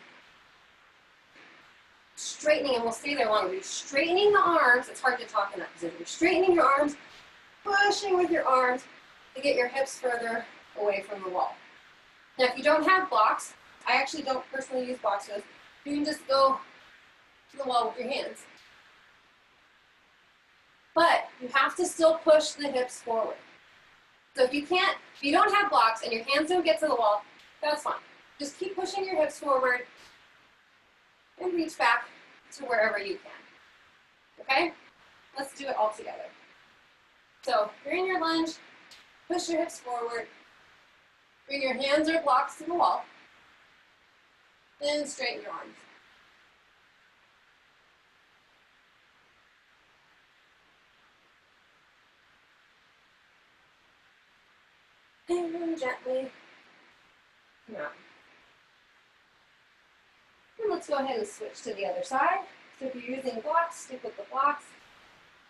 Straightening, and we'll stay there longer. You're straightening the arms. It's hard to talk in that position. You're straightening your arms, pushing with your arms to get your hips further away from the wall. Now, if you don't have blocks, I actually don't personally use blocks for this. You can just go to the wall with your hands. But you have to still push the hips forward. So if you don't have blocks and your hands don't get to the wall, that's fine. Just keep pushing your hips forward and reach back to wherever you can. Okay? Let's do it all together. So you're in your lunge, push your hips forward, bring your hands or blocks to the wall, then straighten your arms. And gently come out. And let's go ahead and switch to the other side. So if you're using blocks, stick with the blocks.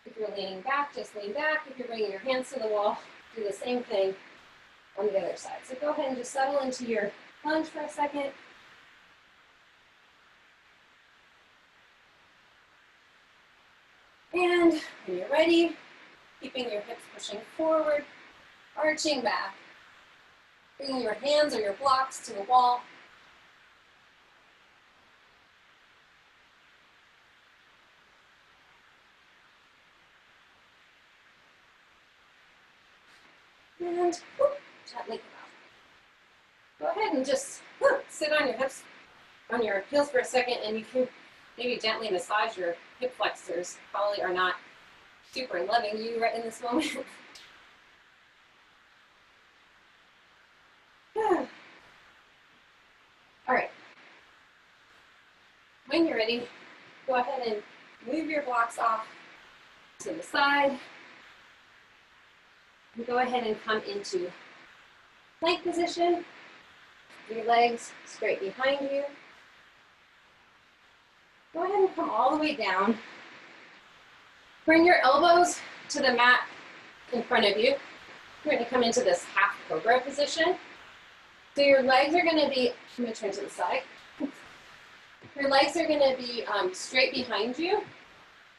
If you're leaning back, just lean back. If you're bringing your hands to the wall, do the same thing on the other side. So go ahead and just settle into your lunge for a second. And when you're ready, keeping your hips pushing forward, arching back, bringing your hands or your blocks to the wall. And gently come out. Go ahead and just sit on your hips, on your heels for a second, and you can maybe gently massage your hip flexors. Probably are not super loving you right in this moment. All right. When you're ready, go ahead and move your blocks off to the side. And go ahead and come into plank position. Your legs straight behind you. Go ahead and come all the way down. Bring your elbows to the mat in front of you. You're going to come into this half cobra position. So your legs are going to be, I'm going to turn to the side. Your legs are going to be straight behind you.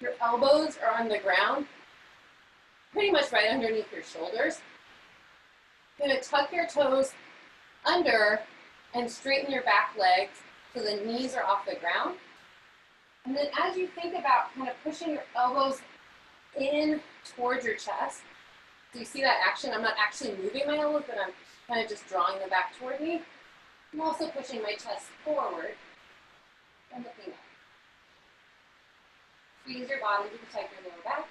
Your elbows are on the ground, pretty much right underneath your shoulders. You're going to tuck your toes under and straighten your back legs so the knees are off the ground. And then as you think about kind of pushing your elbows in towards your chest, so you see that action? I'm not actually moving my elbows, but I'm kind of just drawing them back toward me. I'm also pushing my chest forward and looking up. Squeeze your body to protect your lower back.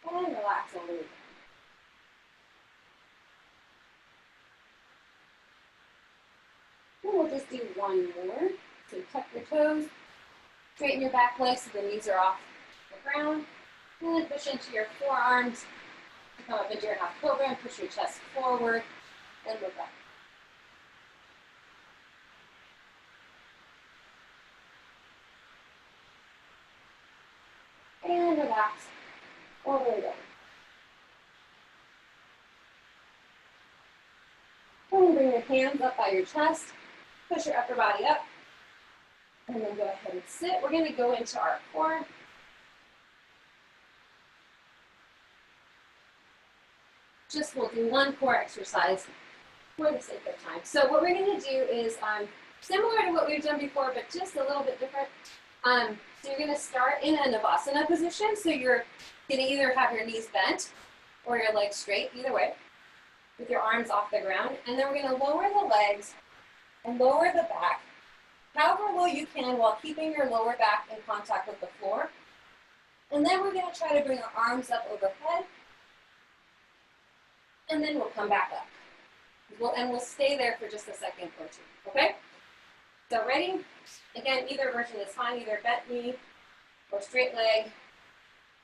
And relax all the way down. And we'll just do one more. So tuck your toes, straighten your back legs so the knees are off the ground. And then push into your forearms. Come up into your half cobra and push your chest forward and look up. And relax all the way down. And bring your hands up by your chest. Push your upper body up. And then go ahead and sit. We're going to go into our core. Just we'll do one core exercise for the sake of time. So what we're going to do is similar to what we've done before, but just a little bit different. So you're going to start in a Navasana position. So you're going to either have your knees bent or your legs straight, either way, with your arms off the ground. And then we're going to lower the legs and lower the back, however low you can while keeping your lower back in contact with the floor. And then we're going to try to bring our arms up overhead. And then we'll come back up. We'll stay there for just a second or two, okay? So ready? Again, either version is fine, either bent knee or straight leg.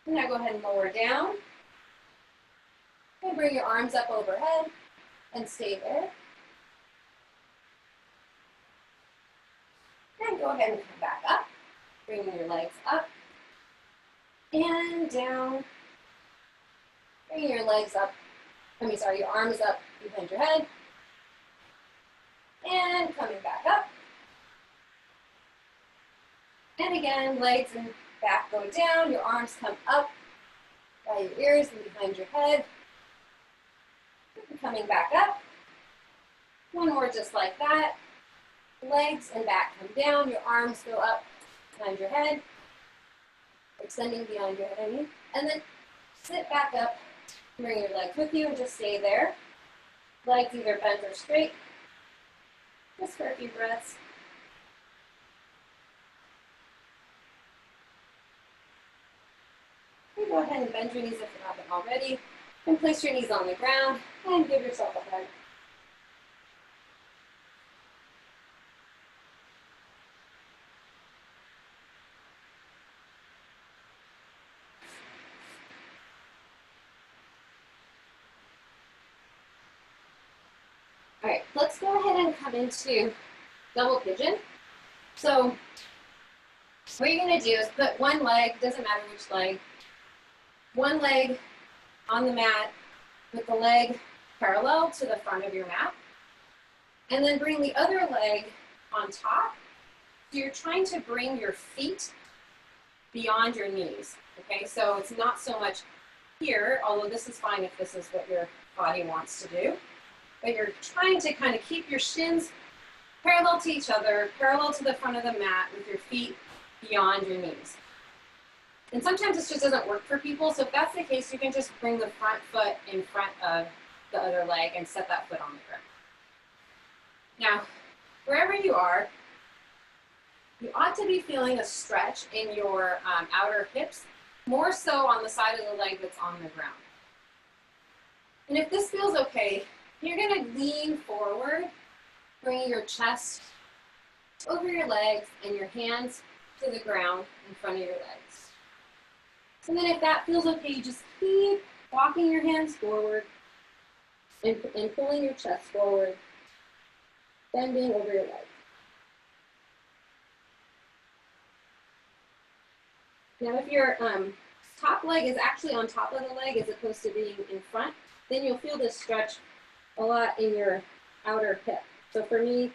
And now go ahead and lower down. And bring your arms up overhead and stay there. And go ahead and come back up. Bringing your legs up and down. Bringing your legs up. Your arms up behind your head. And coming back up. And again, legs and back go down, your arms come up by your ears and behind your head. Coming back up. One more just like that. Legs and back come down, your arms go up behind your head, extending beyond your head, I mean. And then sit back up, bring your legs with you and just stay there. Legs either bent or straight, just for a few breaths. Okay, go ahead and bend your knees if you haven't already, and place your knees on the ground and give yourself a hug. All right, let's go ahead and come into double pigeon. So what you're gonna do is put one leg, doesn't matter which leg, one leg on the mat with the leg parallel to the front of your mat, and then bring the other leg on top. So you're trying to bring your feet beyond your knees, okay? So it's not so much here, although this is fine if this is what your body wants to do, but you're trying to kind of keep your shins parallel to each other, parallel to the front of the mat with your feet beyond your knees. And sometimes this just doesn't work for people, so if that's the case, you can just bring the front foot in front of the other leg and set that foot on the ground. Now, wherever you are, you ought to be feeling a stretch in your outer hips, more so on the side of the leg that's on the ground. And if this feels okay, you're gonna lean forward, bringing your chest over your legs and your hands to the ground in front of your legs. And then if that feels okay, you just keep walking your hands forward and pulling your chest forward, bending over your legs. Now if your top leg is actually on top of the leg as opposed to being in front, then you'll feel this stretch a lot in your outer hip. So for me,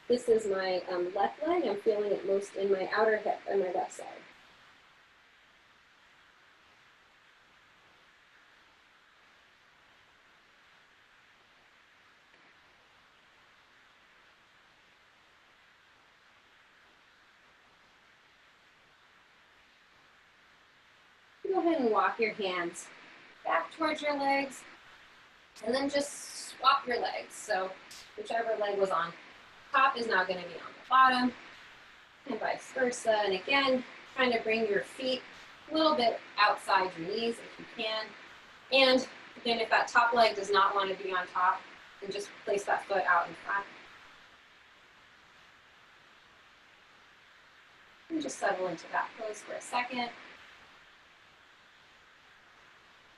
this is my left leg. I'm feeling it most in my outer hip on my left side. Go ahead and walk your hands back towards your legs, and then just swap your legs. So whichever leg was on top is now going to be on the bottom, and vice versa. And again, trying to bring your feet a little bit outside your knees if you can. And again, if that top leg does not want to be on top, then just place that foot out in front. And just settle into that pose for a second.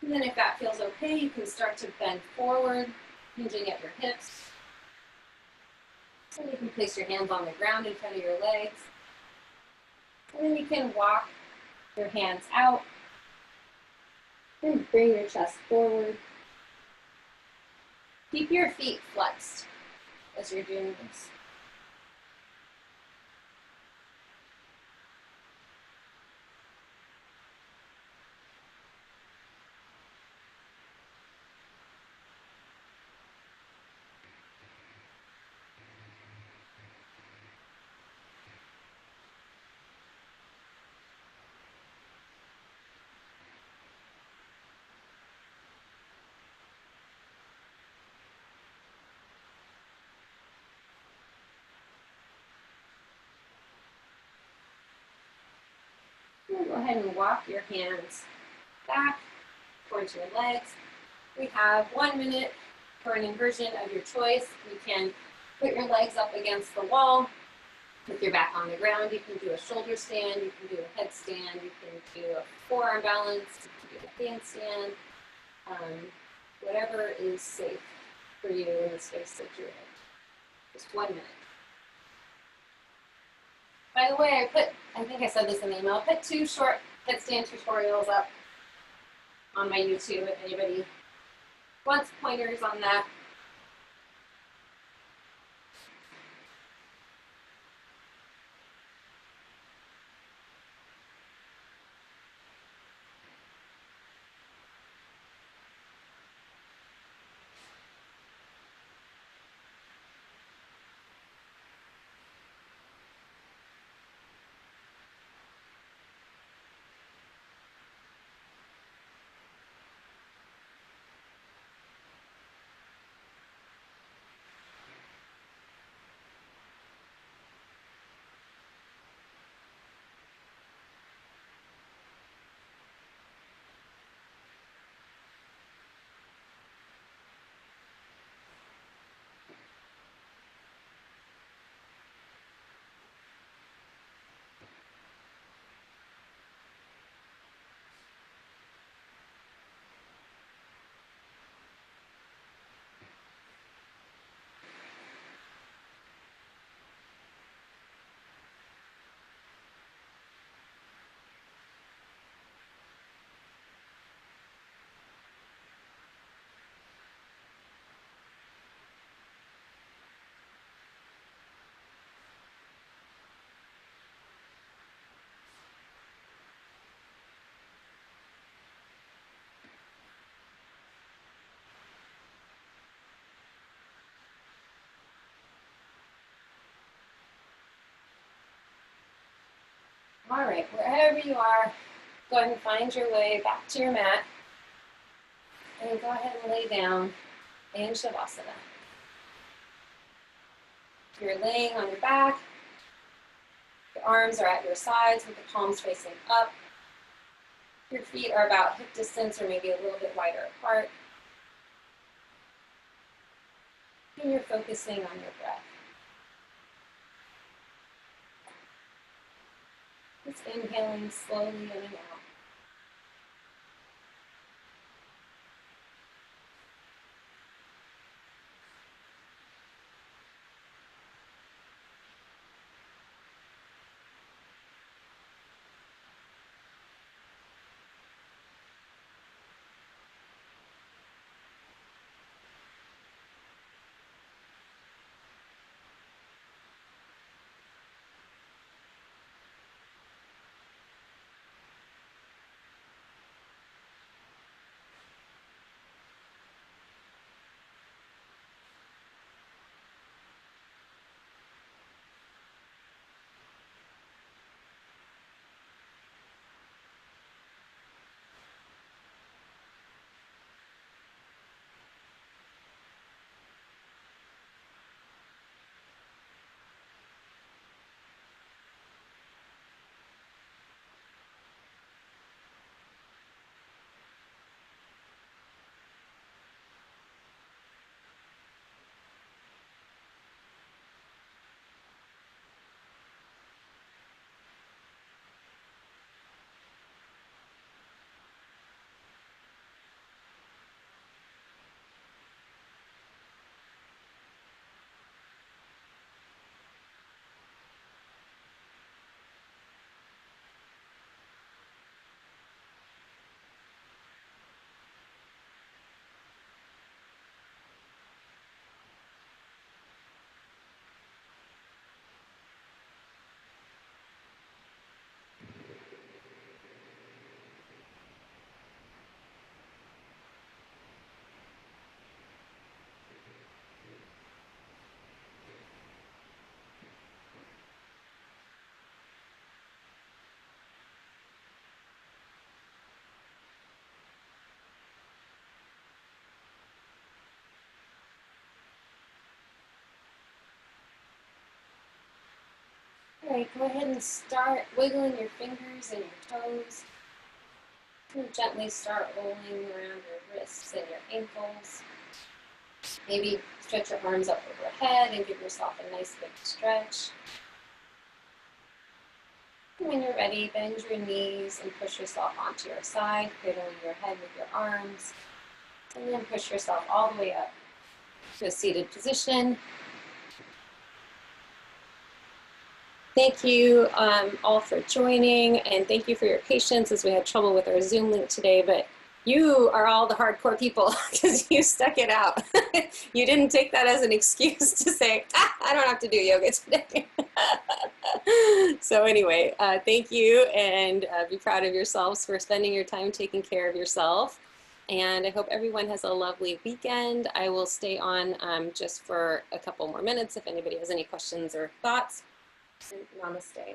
And then if that feels okay, you can start to bend forward, hinging at your hips. And you can place your hands on the ground in front of your legs. And then you can walk your hands out and bring your chest forward. Keep your feet flexed as you're doing this. Go ahead and walk your hands back towards your legs. We have 1 minute for an inversion of your choice. You can put your legs up against the wall with your back on the ground. You can do a shoulder stand, you can do a headstand, you can do a forearm balance, you can do a handstand, whatever is safe for you in the space that you're in. Just 1 minute. By the way, I think I said this in the email, I put 2 short headstand tutorials up on my YouTube if anybody wants pointers on that. All right, wherever you are, go ahead and find your way back to your mat. And go ahead and lay down in Shavasana. If you're laying on your back, your arms are at your sides with the palms facing up. Your feet are about hip distance or maybe a little bit wider apart. And you're focusing on your breath. Just inhaling slowly in and out. All right, go ahead and start wiggling your fingers and your toes. And gently start rolling around your wrists and your ankles. Maybe stretch your arms up overhead and give yourself a nice big stretch. And when you're ready, bend your knees and push yourself onto your side, cradling your head with your arms. And then push yourself all the way up to a seated position. Thank you all for joining, and thank you for your patience as we had trouble with our Zoom link today, but you are all the hardcore people because you stuck it out. You didn't take that as an excuse to say, I don't have to do yoga today. So anyway, thank you, and be proud of yourselves for spending your time taking care of yourself. And I hope everyone has a lovely weekend. I will stay on just for a couple more minutes if anybody has any questions or thoughts. And namaste.